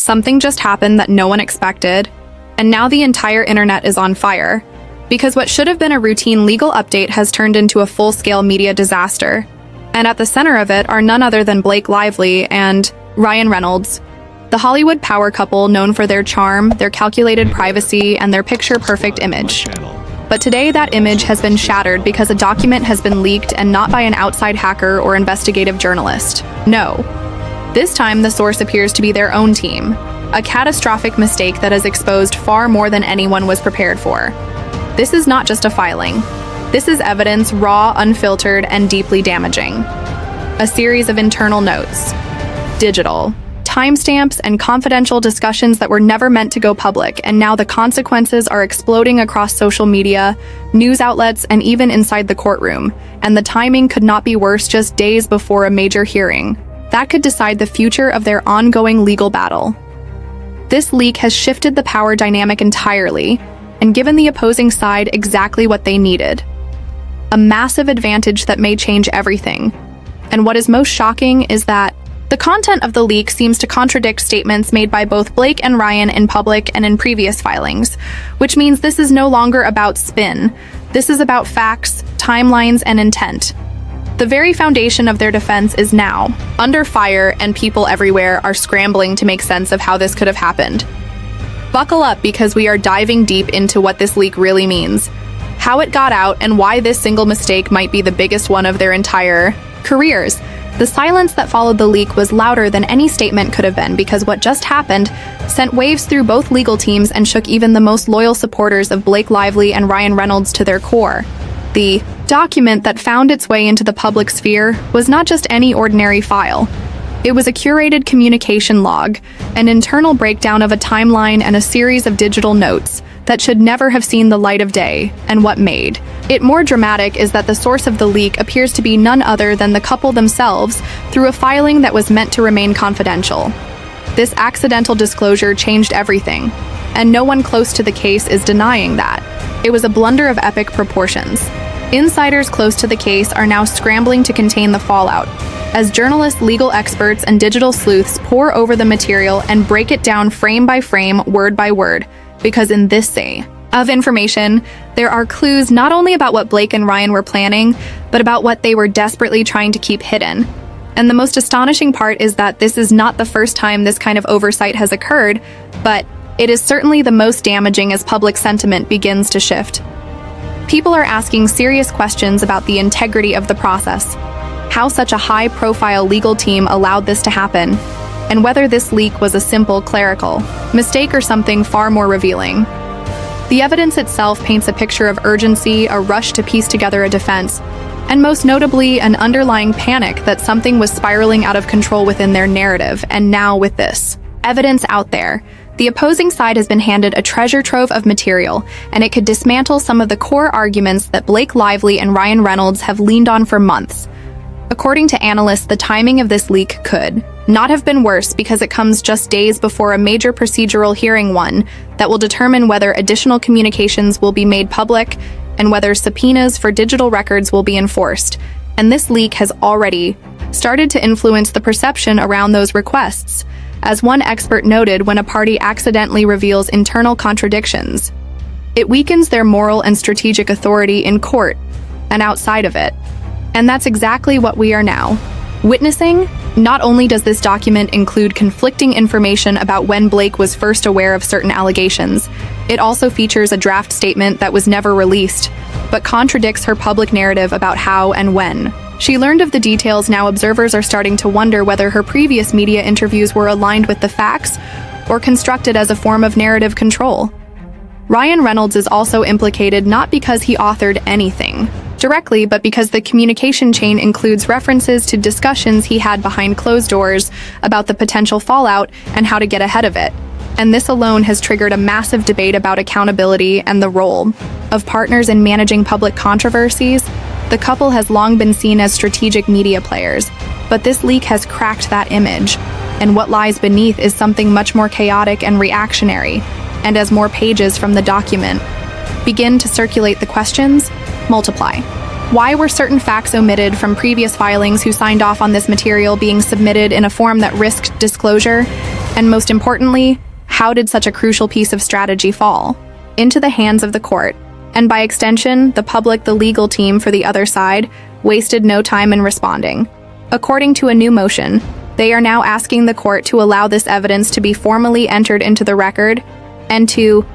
Something just happened that no one expected, and now the entire internet is on fire, because what should have been a routine legal update has turned into a full-scale media disaster. And at the center of it are none other than Blake Lively and Ryan Reynolds, the Hollywood power couple known for their charm, their calculated privacy, and their picture-perfect image. But today that image has been shattered because a document has been leaked, and not by an outside hacker or investigative journalist. No. This time the source appears to be their own team, a catastrophic mistake that has exposed far more than anyone was prepared for. This is not just a filing. This is evidence, raw, unfiltered, and deeply damaging. A series of internal notes, digital, timestamps, and confidential discussions that were never meant to go public, and now the consequences are exploding across social media, news outlets, and even inside the courtroom. And the timing could not be worse, just days before a major hearing that could decide the future of their ongoing legal battle. This leak has shifted the power dynamic entirely and given the opposing side exactly what they needed. A massive advantage that may change everything. And what is most shocking is that the content of the leak seems to contradict statements made by both Blake and Ryan in public and in previous filings, which means this is no longer about spin. This is about facts, timelines, and intent. The very foundation of their defense is now under fire, and people everywhere are scrambling to make sense of how this could have happened. Buckle up, because we are diving deep into what this leak really means, how it got out, and why this single mistake might be the biggest one of their entire careers. The silence that followed the leak was louder than any statement could have been, because what just happened sent waves through both legal teams and shook even the most loyal supporters of Blake Lively and Ryan Reynolds to their core. The document that found its way into the public sphere was not just any ordinary file. It was a curated communication log, an internal breakdown of a timeline, and a series of digital notes that should never have seen the light of day. And what made it more dramatic is that the source of the leak appears to be none other than the couple themselves, through a filing that was meant to remain confidential. This accidental disclosure changed everything, and no one close to the case is denying that. It was a blunder of epic proportions. Insiders close to the case are now scrambling to contain the fallout, as journalists, legal experts, and digital sleuths pore over the material and break it down frame by frame, word by word, because in this sea of information, there are clues not only about what Blake and Ryan were planning, but about what they were desperately trying to keep hidden. And the most astonishing part is that this is not the first time this kind of oversight has occurred, but it is certainly the most damaging as public sentiment begins to shift. People are asking serious questions about the integrity of the process, how such a high-profile legal team allowed this to happen, and whether this leak was a simple clerical mistake or something far more revealing. The evidence itself paints a picture of urgency, a rush to piece together a defense, and most notably, an underlying panic that something was spiraling out of control within their narrative. And now, with this evidence out there, the opposing side has been handed a treasure trove of material, and it could dismantle some of the core arguments that Blake Lively and Ryan Reynolds have leaned on for months. According to analysts, the timing of this leak could not have been worse, because it comes just days before a major procedural hearing, one that will determine whether additional communications will be made public and whether subpoenas for digital records will be enforced. And this leak has already started to influence the perception around those requests. As one expert noted, when a party accidentally reveals internal contradictions, it weakens their moral and strategic authority in court and outside of it. And that's exactly what we are now witnessing. Not only does this document include conflicting information about when Blake was first aware of certain allegations, it also features a draft statement that was never released, but contradicts her public narrative about how and when she learned of the details. Now observers are starting to wonder whether her previous media interviews were aligned with the facts or constructed as a form of narrative control. Ryan Reynolds is also implicated, not because he authored anything directly, but because the communication chain includes references to discussions he had behind closed doors about the potential fallout and how to get ahead of it. And this alone has triggered a massive debate about accountability and the role of partners in managing public controversies. The couple has long been seen as strategic media players, but this leak has cracked that image. And what lies beneath is something much more chaotic and reactionary. And as more pages from the document begin to circulate, the questions multiply. Why were certain facts omitted from previous filings? Who signed off on this material being submitted in a form that risked disclosure? And most importantly, how did such a crucial piece of strategy fall? Into the hands of the court, and by extension, the public, the legal team for the other side, wasted no time in responding. According to a new motion, they are now asking the court to allow this evidence to be formally entered into the record and to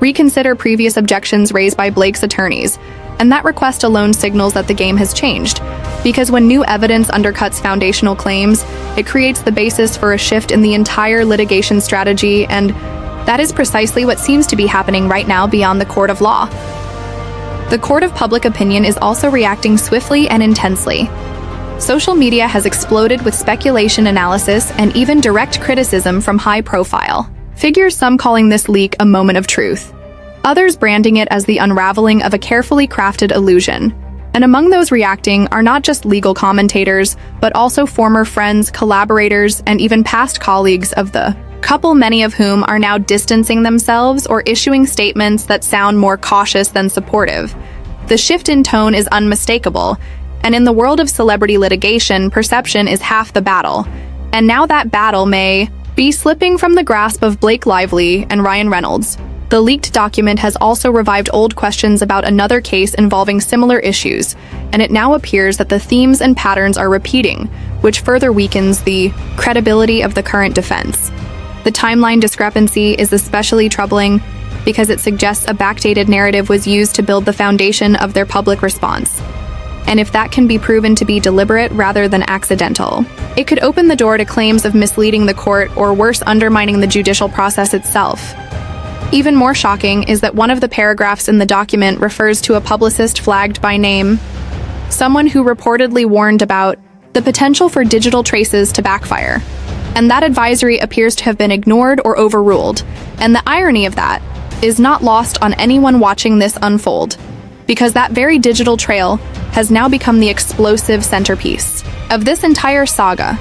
reconsider previous objections raised by Blake's attorneys. And that request alone signals that the game has changed, because when new evidence undercuts foundational claims, it creates the basis for a shift in the entire litigation strategy, and that is precisely what seems to be happening right now beyond the court of law. The court of public opinion is also reacting swiftly and intensely. Social media has exploded with speculation analysis and even direct criticism from high-profile figures, some calling this leak a moment of truth, others branding it as the unraveling of a carefully crafted illusion. And among those reacting are not just legal commentators, but also former friends, collaborators, and even past colleagues of the couple, many of whom are now distancing themselves or issuing statements that sound more cautious than supportive. The shift in tone is unmistakable, and in the world of celebrity litigation, perception is half the battle. And now that battle may be slipping from the grasp of Blake Lively and Ryan Reynolds. The leaked document has also revived old questions about another case involving similar issues, and it now appears that the themes and patterns are repeating, which further weakens the credibility of the current defense. The timeline discrepancy is especially troubling because it suggests a backdated narrative was used to build the foundation of their public response. And if that can be proven to be deliberate rather than accidental, it could open the door to claims of misleading the court or worse, undermining the judicial process itself. Even more shocking is that one of the paragraphs in the document refers to a publicist flagged by name, someone who reportedly warned about the potential for digital traces to backfire. And that advisory appears to have been ignored or overruled. And the irony of that is not lost on anyone watching this unfold, because that very digital trail has now become the explosive centerpiece of this entire saga.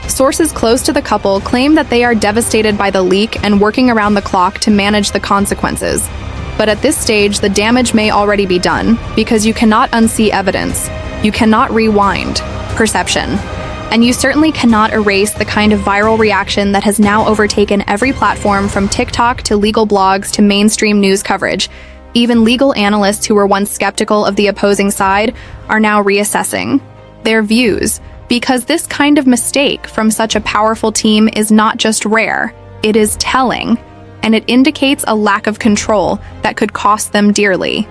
Sources close to the couple claim that they are devastated by the leak and working around the clock to manage the consequences. But at this stage, the damage may already be done, because you cannot unsee evidence, you cannot rewind perception, and you certainly cannot erase the kind of viral reaction that has now overtaken every platform, from TikTok to legal blogs to mainstream news coverage. Even legal analysts who were once skeptical of the opposing side are now reassessing their views, because this kind of mistake from such a powerful team is not just rare, it is telling, and it indicates a lack of control that could cost them dearly.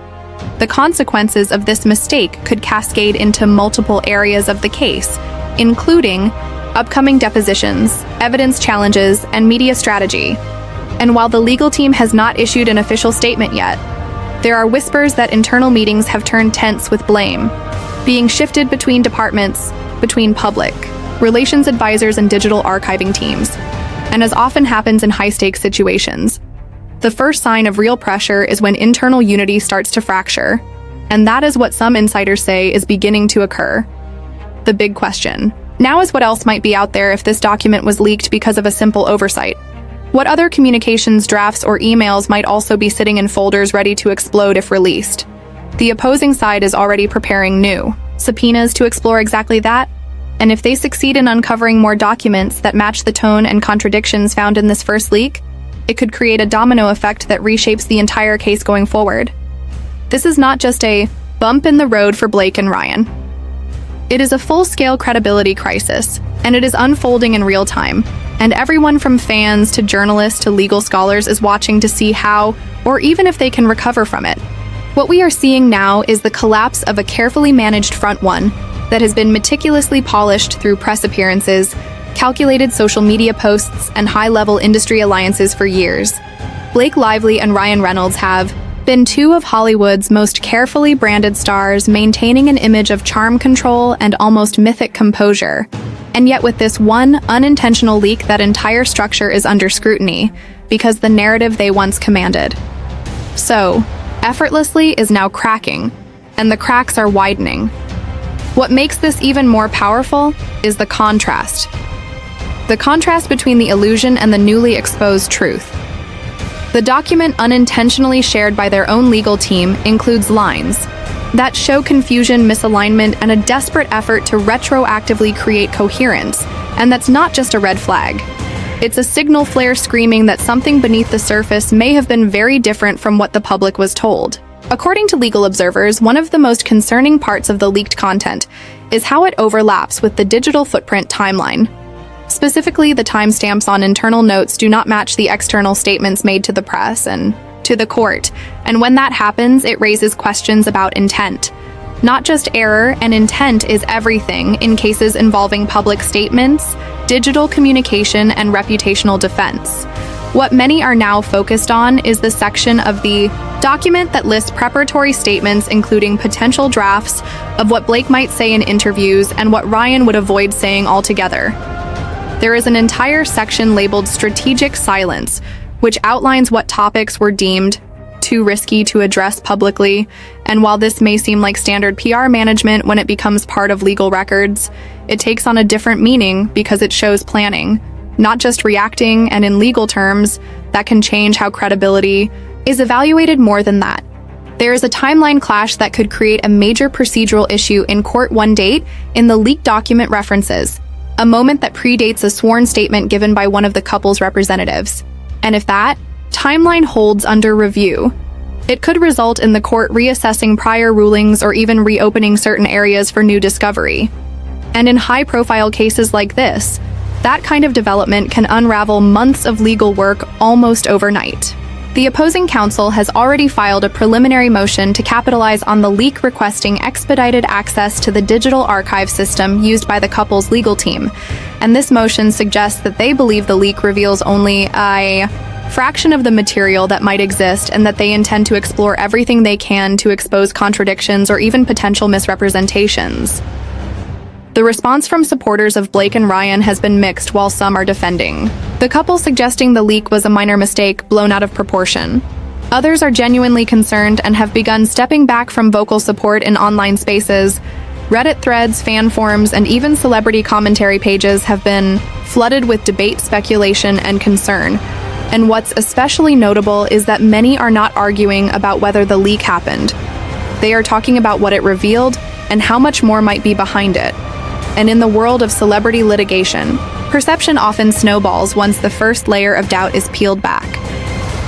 The consequences of this mistake could cascade into multiple areas of the case, including upcoming depositions, evidence challenges, and media strategy. And while the legal team has not issued an official statement yet, there are whispers that internal meetings have turned tense, with blame being shifted between departments, between public relations advisors and digital archiving teams. And as often happens in high-stakes situations, the first sign of real pressure is when internal unity starts to fracture, and that is what some insiders say is beginning to occur. The big question now is what else might be out there if this document was leaked because of a simple oversight. What other communications, drafts, or emails might also be sitting in folders ready to explode if released? The opposing side is already preparing new subpoenas to explore exactly that, and if they succeed in uncovering more documents that match the tone and contradictions found in this first leak, it could create a domino effect that reshapes the entire case going forward. This is not just a bump in the road for Blake and Ryan. It is a full-scale credibility crisis, and it is unfolding in real time, and everyone from fans to journalists to legal scholars is watching to see how, or even if they can recover from it. What we are seeing now is the collapse of a carefully managed front one that has been meticulously polished through press appearances, calculated social media posts, and high-level industry alliances for years. Blake Lively and Ryan Reynolds have been two of Hollywood's most carefully branded stars, maintaining an image of charm control and almost mythic composure. And yet with this one unintentional leak, that entire structure is under scrutiny because the narrative they once commanded so effortlessly is now cracking, and the cracks are widening. What makes this even more powerful is the contrast. The contrast between the illusion and the newly exposed truth. The document, unintentionally shared by their own legal team, includes lines that show confusion, misalignment, and a desperate effort to retroactively create coherence, and that's not just a red flag. It's a signal flare screaming that something beneath the surface may have been very different from what the public was told. According to legal observers, one of the most concerning parts of the leaked content is how it overlaps with the digital footprint timeline. Specifically, the timestamps on internal notes do not match the external statements made to the press and to the court, and when that happens, it raises questions about intent. Not just error, and intent is everything in cases involving public statements, digital communication, and reputational defense. What many are now focused on is the section of the document that lists preparatory statements, including potential drafts of what Blake might say in interviews and what Ryan would avoid saying altogether. There is an entire section labeled Strategic Silence, which outlines what topics were deemed too risky to address publicly, and while this may seem like standard PR management when it becomes part of legal records, it takes on a different meaning because it shows planning, not just reacting, and in legal terms, that can change how credibility is evaluated more than that. There is a timeline clash that could create a major procedural issue in court. One date in the leaked document references a moment that predates a sworn statement given by one of the couple's representatives. And if that timeline holds under review, it could result in the court reassessing prior rulings or even reopening certain areas for new discovery. And in high-profile cases like this, that kind of development can unravel months of legal work almost overnight. The opposing counsel has already filed a preliminary motion to capitalize on the leak, requesting expedited access to the digital archive system used by the couple's legal team. And this motion suggests that they believe the leak reveals only a fraction of the material that might exist, and that they intend to explore everything they can to expose contradictions or even potential misrepresentations. The response from supporters of Blake and Ryan has been mixed, while some are defending the couple, suggesting the leak was a minor mistake blown out of proportion. Others are genuinely concerned and have begun stepping back from vocal support in online spaces. Reddit threads, fan forums, and even celebrity commentary pages have been flooded with debate, speculation, and concern. And what's especially notable is that many are not arguing about whether the leak happened. They are talking about what it revealed and how much more might be behind it. And in the world of celebrity litigation, perception often snowballs once the first layer of doubt is peeled back.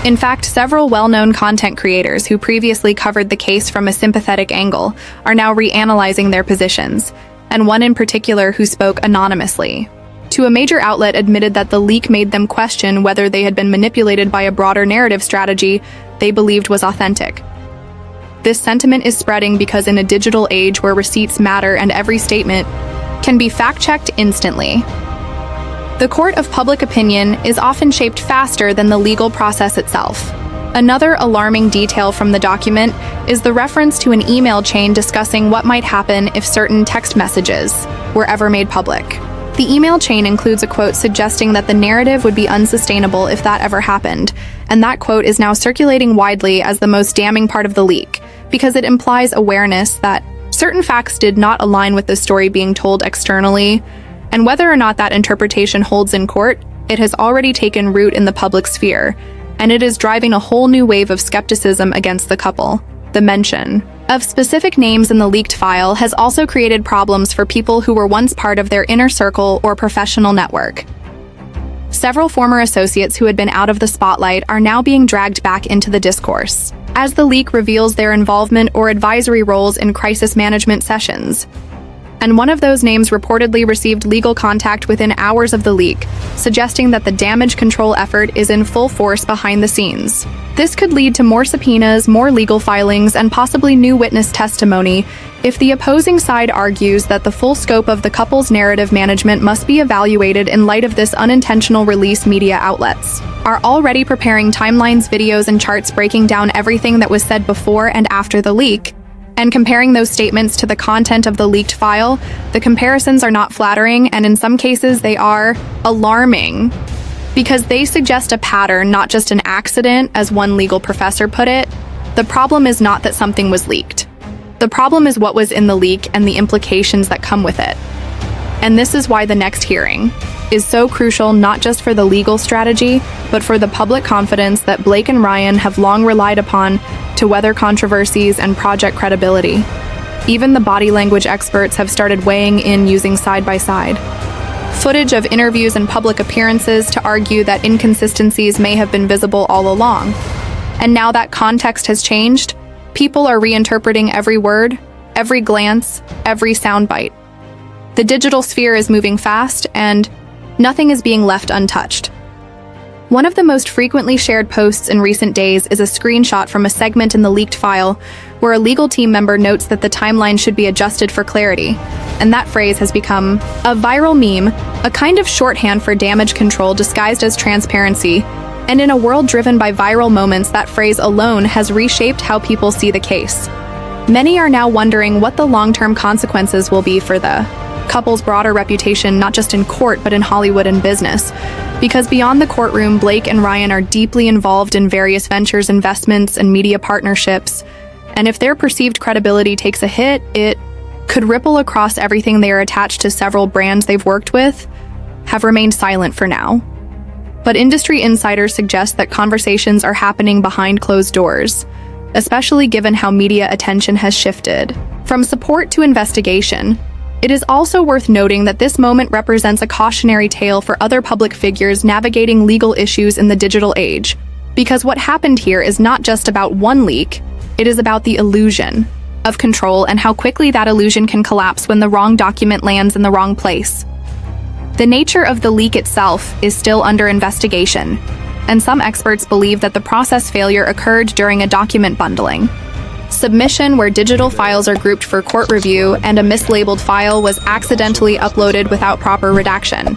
In fact, several well-known content creators who previously covered the case from a sympathetic angle are now reanalyzing their positions, and one in particular who spoke anonymously to a major outlet admitted that the leak made them question whether they had been manipulated by a broader narrative strategy they believed was authentic. This sentiment is spreading because in a digital age where receipts matter and every statement can be fact-checked instantly, the court of public opinion is often shaped faster than the legal process itself. Another alarming detail from the document is the reference to an email chain discussing what might happen if certain text messages were ever made public. The email chain includes a quote suggesting that the narrative would be unsustainable if that ever happened, and that quote is now circulating widely as the most damning part of the leak, because it implies awareness that certain facts did not align with the story being told externally, and whether or not that interpretation holds in court, it has already taken root in the public sphere, and it is driving a whole new wave of skepticism against the couple. The mention of specific names in the leaked file has also created problems for people who were once part of their inner circle or professional network. Several former associates who had been out of the spotlight are now being dragged back into the discourse, as the leak reveals their involvement or advisory roles in crisis management sessions. And one of those names reportedly received legal contact within hours of the leak, suggesting that the damage control effort is in full force behind the scenes. This could lead to more subpoenas, more legal filings, and possibly new witness testimony if the opposing side argues that the full scope of the couple's narrative management must be evaluated in light of this unintentional release. Media outlets are already preparing timelines, videos, and charts breaking down everything that was said before and after the leak, and comparing those statements to the content of the leaked file. The comparisons are not flattering, and in some cases they are alarming, because they suggest a pattern, not just an accident, as one legal professor put it. The problem is not that something was leaked. The problem is what was in the leak and the implications that come with it. And this is why the next hearing is so crucial, not just for the legal strategy, but for the public confidence that Blake and Ryan have long relied upon to weather controversies and project credibility. Even the body language experts have started weighing in, using side by side footage of interviews and public appearances to argue that inconsistencies may have been visible all along. And now that context has changed, people are reinterpreting every word, every glance, every soundbite. The digital sphere is moving fast, and nothing is being left untouched. One of the most frequently shared posts in recent days is a screenshot from a segment in the leaked file where a legal team member notes that the timeline should be adjusted for clarity, and that phrase has become a viral meme, a kind of shorthand for damage control disguised as transparency, and in a world driven by viral moments, that phrase alone has reshaped how people see the case. Many are now wondering what the long-term consequences will be for the couple's broader reputation, not just in court, but in Hollywood and business. Because beyond the courtroom, Blake and Ryan are deeply involved in various ventures, investments, and media partnerships. And if their perceived credibility takes a hit, it could ripple across everything. They are attached to several brands they've worked with, have remained silent for now. But industry insiders suggest that conversations are happening behind closed doors, especially given how media attention has shifted from support to investigation. It is also worth noting that this moment represents a cautionary tale for other public figures navigating legal issues in the digital age. Because what happened here is not just about one leak, it is about the illusion of control and how quickly that illusion can collapse when the wrong document lands in the wrong place. The nature of the leak itself is still under investigation, and some experts believe that the process failure occurred during a document bundling submission where digital files are grouped for court review and a mislabeled file was accidentally uploaded without proper redaction.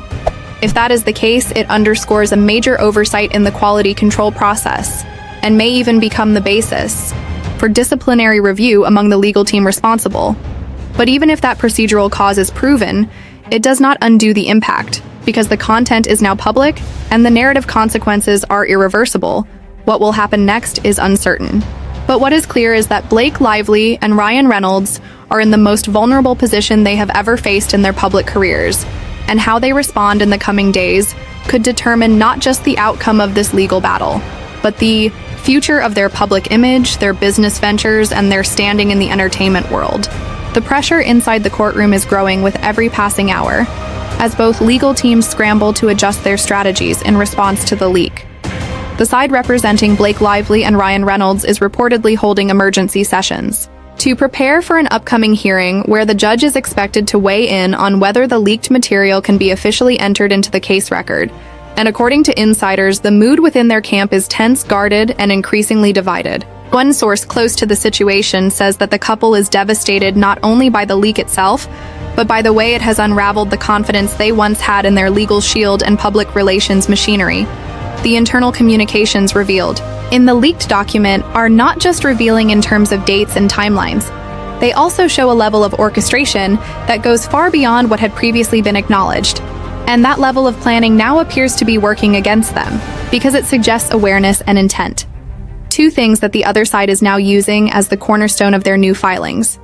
If that is the case, it underscores a major oversight in the quality control process and may even become the basis for disciplinary review among the legal team responsible. But even if that procedural cause is proven, it does not undo the impact, because the content is now public and the narrative consequences are irreversible. What will happen next is uncertain. But what is clear is that Blake Lively and Ryan Reynolds are in the most vulnerable position they have ever faced in their public careers, and how they respond in the coming days could determine not just the outcome of this legal battle, but the future of their public image, their business ventures, and their standing in the entertainment world. The pressure inside the courtroom is growing with every passing hour, as both legal teams scramble to adjust their strategies in response to the leak. The side representing Blake Lively and Ryan Reynolds is reportedly holding emergency sessions to prepare for an upcoming hearing where the judge is expected to weigh in on whether the leaked material can be officially entered into the case record. And according to insiders, the mood within their camp is tense, guarded, and increasingly divided. One source close to the situation says that the couple is devastated not only by the leak itself, but by the way it has unraveled the confidence they once had in their legal shield and public relations machinery. The internal communications revealed in the leaked document are not just revealing in terms of dates and timelines. They also show a level of orchestration that goes far beyond what had previously been acknowledged. And that level of planning now appears to be working against them, because it suggests awareness and intent. Two things that the other side is now using as the cornerstone of their new filings.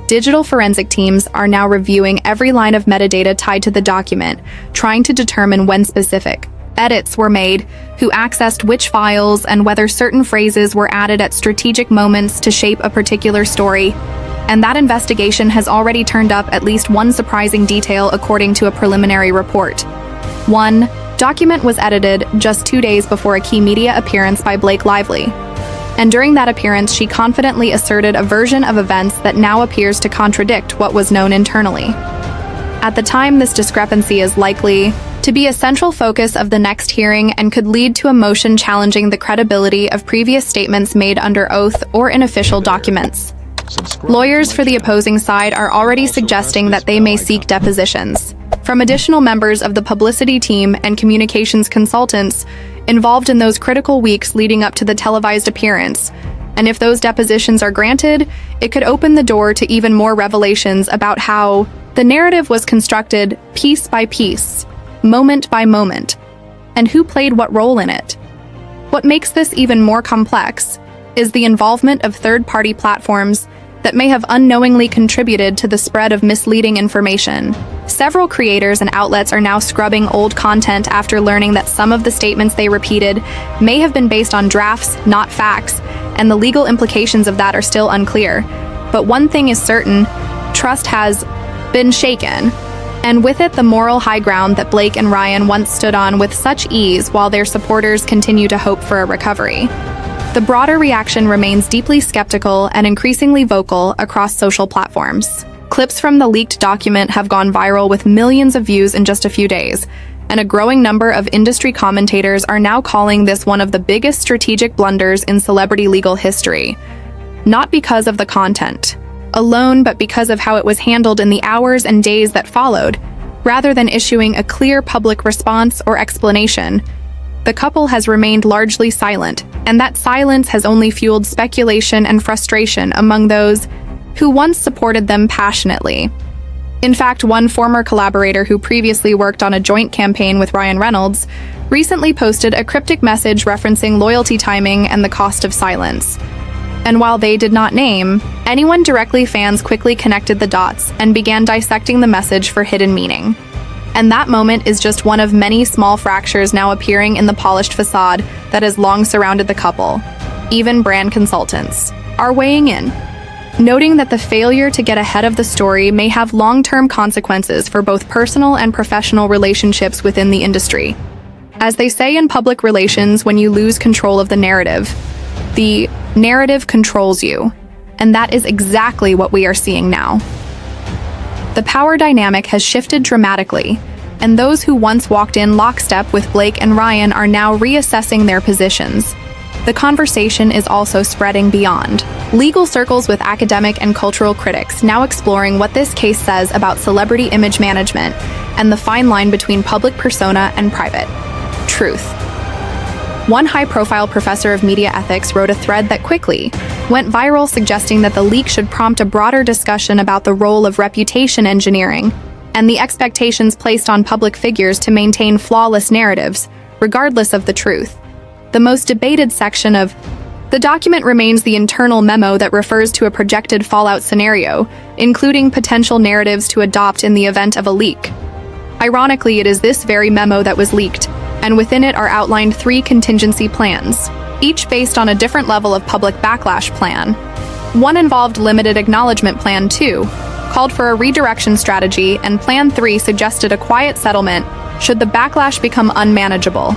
Digital forensic teams are now reviewing every line of metadata tied to the document, trying to determine when specific edits were made, who accessed which files, and whether certain phrases were added at strategic moments to shape a particular story. And that investigation has already turned up at least one surprising detail according to a preliminary report. One document was edited just 2 days before a key media appearance by Blake Lively. And during that appearance, she confidently asserted a version of events that now appears to contradict what was known internally. At the time, this discrepancy is likely to be a central focus of the next hearing and could lead to a motion challenging the credibility of previous statements made under oath or in official documents. Lawyers for the opposing side are already suggesting that they may seek depositions from additional members of the publicity team and communications consultants involved in those critical weeks leading up to the televised appearance. And if those depositions are granted, it could open the door to even more revelations about how the narrative was constructed piece by piece, moment by moment, and who played what role in it. What makes this even more complex is the involvement of third-party platforms that may have unknowingly contributed to the spread of misleading information. Several creators and outlets are now scrubbing old content after learning that some of the statements they repeated may have been based on drafts, not facts, and the legal implications of that are still unclear. But one thing is certain: trust has been shaken. And with it, the moral high ground that Blake and Ryan once stood on with such ease while their supporters continue to hope for a recovery. The broader reaction remains deeply skeptical and increasingly vocal across social platforms. Clips from the leaked document have gone viral with millions of views in just a few days, and a growing number of industry commentators are now calling this one of the biggest strategic blunders in celebrity legal history. Not because of the content alone, but because of how it was handled in the hours and days that followed. Rather than issuing a clear public response or explanation, the couple has remained largely silent, and that silence has only fueled speculation and frustration among those who once supported them passionately. In fact, one former collaborator who previously worked on a joint campaign with Ryan Reynolds recently posted a cryptic message referencing loyalty timing and the cost of silence. And while they did not name anyone directly, fans quickly connected the dots and began dissecting the message for hidden meaning. And that moment is just one of many small fractures now appearing in the polished facade that has long surrounded the couple. Even brand consultants are weighing in, noting that the failure to get ahead of the story may have long-term consequences for both personal and professional relationships within the industry. As they say in public relations, when you lose control of the narrative controls you. And that is exactly what we are seeing now. The power dynamic has shifted dramatically, and those who once walked in lockstep with Blake and Ryan are now reassessing their positions. The conversation is also spreading beyond legal circles, with academic and cultural critics now exploring what this case says about celebrity image management and the fine line between public persona and private truth. One high-profile professor of media ethics wrote a thread that quickly went viral, suggesting that the leak should prompt a broader discussion about the role of reputation engineering and the expectations placed on public figures to maintain flawless narratives, regardless of the truth. The most debated section of the document remains the internal memo that refers to a projected fallout scenario, including potential narratives to adopt in the event of a leak. Ironically, it is this very memo that was leaked, and within it are outlined 3 contingency plans, each based on a different level of public backlash plan. One involved limited acknowledgement. Plan 2 called for a redirection strategy, and Plan 3 suggested a quiet settlement should the backlash become unmanageable.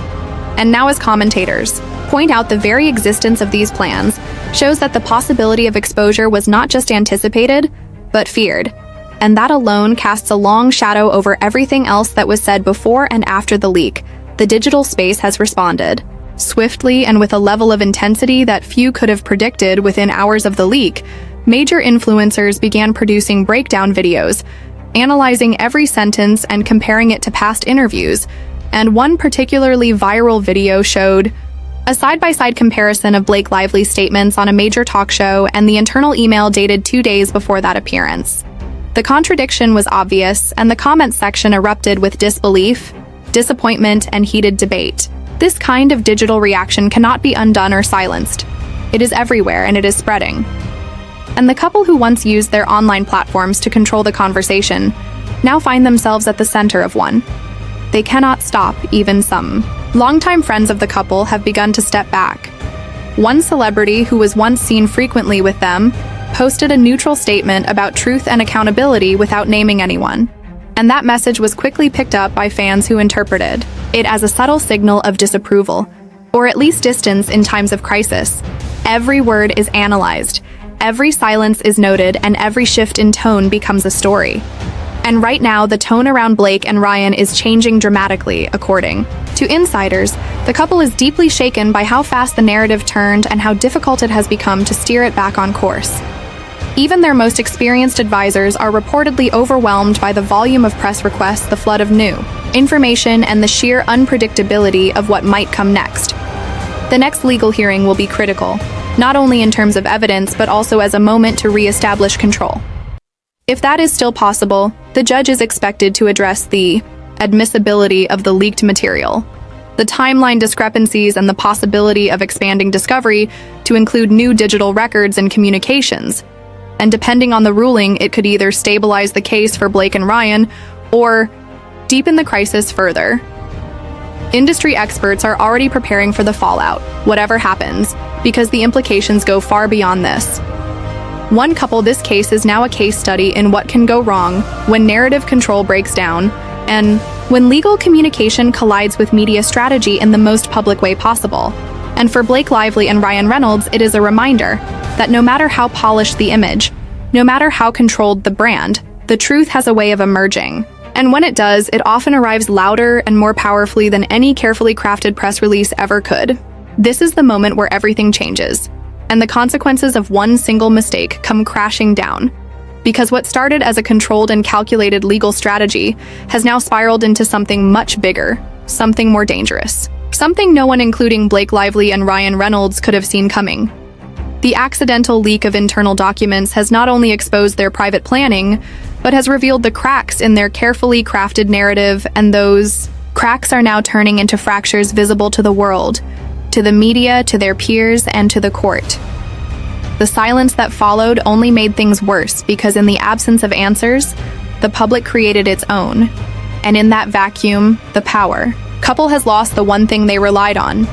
And now, as commentators point out, the very existence of these plans shows that the possibility of exposure was not just anticipated, but feared. And that alone casts a long shadow over everything else that was said before and after the leak. The digital space has responded swiftly and with a level of intensity that few could have predicted. Within hours of the leak, major influencers began producing breakdown videos, analyzing every sentence and comparing it to past interviews. And one particularly viral video showed a side-by-side comparison of Blake Lively's statements on a major talk show and the internal email dated 2 days before that appearance. The contradiction was obvious, and the comments section erupted with disbelief, disappointment, and heated debate. This kind of digital reaction cannot be undone or silenced. It is everywhere, and it is spreading. And the couple who once used their online platforms to control the conversation now find themselves at the center of one. They cannot stop. Even some longtime friends of the couple have begun to step back. One celebrity who was once seen frequently with them posted a neutral statement about truth and accountability without naming anyone. And that message was quickly picked up by fans who interpreted it as a subtle signal of disapproval, or at least distance in times of crisis. Every word is analyzed, every silence is noted, and every shift in tone becomes a story. And right now, the tone around Blake and Ryan is changing dramatically. According to insiders, the couple is deeply shaken by how fast the narrative turned and how difficult it has become to steer it back on course. Even their most experienced advisors are reportedly overwhelmed by the volume of press requests, the flood of new information, and the sheer unpredictability of what might come next. The next legal hearing will be critical, not only in terms of evidence, but also as a moment to re-establish control. If that is still possible, the judge is expected to address the admissibility of the leaked material, the timeline discrepancies, and the possibility of expanding discovery to include new digital records and communications. And depending on the ruling, it could either stabilize the case for Blake and Ryan or deepen the crisis further. Industry experts are already preparing for the fallout, whatever happens, because the implications go far beyond this. One couple, this case is now a case study in what can go wrong when narrative control breaks down and when legal communication collides with media strategy in the most public way possible. And for Blake Lively and Ryan Reynolds, it is a reminder that no matter how polished the image, no matter how controlled the brand, the truth has a way of emerging. And when it does, it often arrives louder and more powerfully than any carefully crafted press release ever could. This is the moment where everything changes, and the consequences of one single mistake come crashing down. Because what started as a controlled and calculated legal strategy has now spiraled into something much bigger, something more dangerous. Something no one, including Blake Lively and Ryan Reynolds, could have seen coming. The accidental leak of internal documents has not only exposed their private planning, but has revealed the cracks in their carefully crafted narrative, and those cracks are now turning into fractures visible to the world, to the media, to their peers, and to the court. The silence that followed only made things worse because in the absence of answers, the public created its own. And in that vacuum, the power. Couple has lost the one thing they relied on.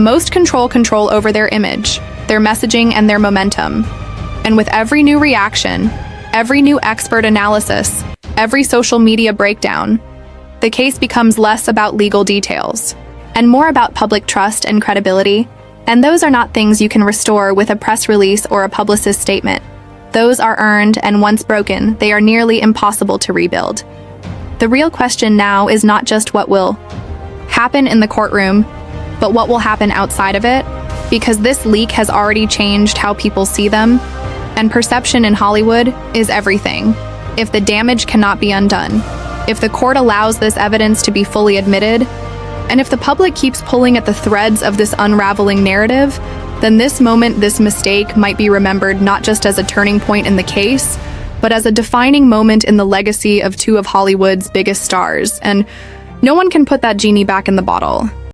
Most control over their image, their messaging, and their momentum. And with every new reaction, every new expert analysis, every social media breakdown, the case becomes less about legal details and more about public trust and credibility. And those are not things you can restore with a press release or a publicist's statement. Those are earned, and once broken, they are nearly impossible to rebuild. The real question now is not just what will happen in the courtroom, but what will happen outside of it, because this leak has already changed how people see them, and perception in Hollywood is everything. If the damage cannot be undone, if the court allows this evidence to be fully admitted, and if the public keeps pulling at the threads of this unraveling narrative, then this moment, this mistake, might be remembered not just as a turning point in the case, but as a defining moment in the legacy of two of Hollywood's biggest stars. And no one can put that genie back in the bottle.